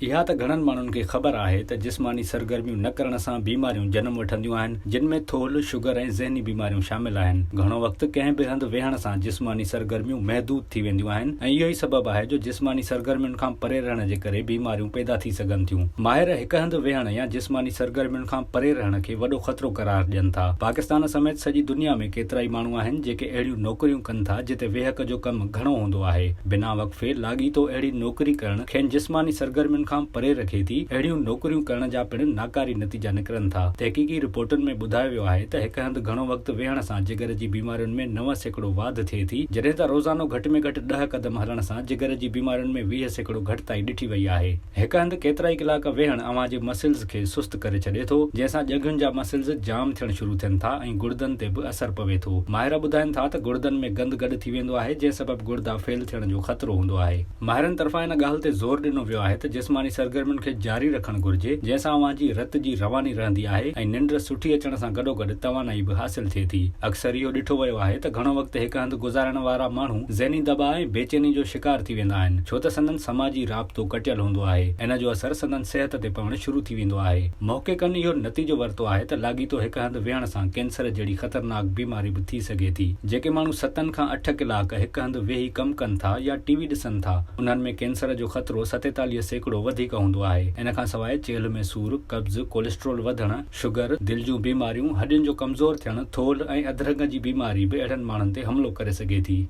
इहा त घणनि माण्हुनि खे ख़बर आहे त जिस्मानी सरगर्मियूं न करण सां बीमारियूं जनम वठंदियूं आहिनि, जिन में थोल, शुगर ऐं ज़हनी बीमारियूं शामिल आहिनि। घणो वक़्तु कंहिं बि हंधि वेहण सां जिस्मानी सरगर्मियूं महदूद थी वेंदियूं आहिनि ऐं इहो ई सबबु आहे जो जिस्मानी सरगर्मियुनि खां परे रहण जे करे बीमारियूं पैदा थी सघनि थियूं। माहिर हिकु हंधि वेहण या जिस्मानी सरगर्मियुनि खां परे रहण खे वॾो ख़तरो करार ॾियनि था। पाकिस्तान समेत सॼी दुनिया में केतिरा ई माण्हू आहिनि जेके अहिड़ियूं नौकरियूं कनि था जिते वेहक जो कमु घणो हूंदो आहे। बिना वक़फ़े लाॻीतो अहिड़ी नौकरी करण खेनि जिस्मानी सरगर्मियुनि खां परे रखे थी। अहिड़ियूं नौकरियूं करण जा पिण नाकारी नतीजा निकिरनि था। तहक़ीक़ी रिपोर्टुनि में ॿुधायो वियो आहे त हिकु हंधि घणो वक़्तु वेहण सां जिगर जी बीमारियुनि में 9% वाध थिए थी, जॾहिं त रोज़ानो घटि में घटि 10 क़दम हलण सां जिगर जी बीमारियुनि में 20% घटिताई ॾिठी वई आहे। हिकु हंधि केतिरा ई कलाक वेहण अव्हां जे मसिल्स खे सुस्त करे छॾे थो, जंहिंसां ॼंघुनि जा मसिल्स जाम थियण शुरू थियनि था ऐं गुर्दनि ते बि असर पवे थो। माहिर ॿुधाइनि था त गुर्दनि में गंद गॾु थी वेंदो आहे, जंहिं सबबु गुर्दा फेल थियण जो ख़तरो हूंदो आहे। माहिरनि तरफ़ां इन ॻाल्हि ते ज़ोर ॾिनो वियो आहे त जिस्मानी सरगर्मियुनि खे जारी रखणु घुर्जे, जंहिंसां अव्हां जी रत जी रवानी रहंदी आहे ऐं निंड सुठी अचण सां गॾोगॾु तवानाई बि हासिल थिए थी। अक्सर इहो ॾिठो वियो आहे त घणो वक़्तु हिकु हंधि गुज़ारण वारा माण्हू ज़हनी दबाउ ऐं बेचैनी जो शिकार थी वेंदा आहिनि, छो त संदन समाजी राब्तो कटियल हूंदो आहे। इन जो असर संदन सिहत ते पवणु शुरू थी वेंदो आहे। महक़क़िक़नि इहो नतीजो वरितो आहे त लाॻीतो हिकु हंधि वेहण सां कैंसर जहिड़ी ख़तरनाक बीमारी बि थी सघे थी। जेके माण्हू 7 खां 8 कलाक हिकु हंधि वेही कमु कनि था या टीवी ॾिसनि था, उन्हनि में कैंसर जो ख़तरो 47% वधीक हूंदो आहे। इन खां सवाइ चेल्हि में सूर, कब्ज़, कोलेस्ट्रोल वधणु, शुगर, दिलि जूं बीमारियूं, हॾियुनि जो कमज़ोर थियणु, थोल ऐं अदरक जी बीमारी बि अहिड़नि माण्हुनि ते हमिलो करे सघे थी।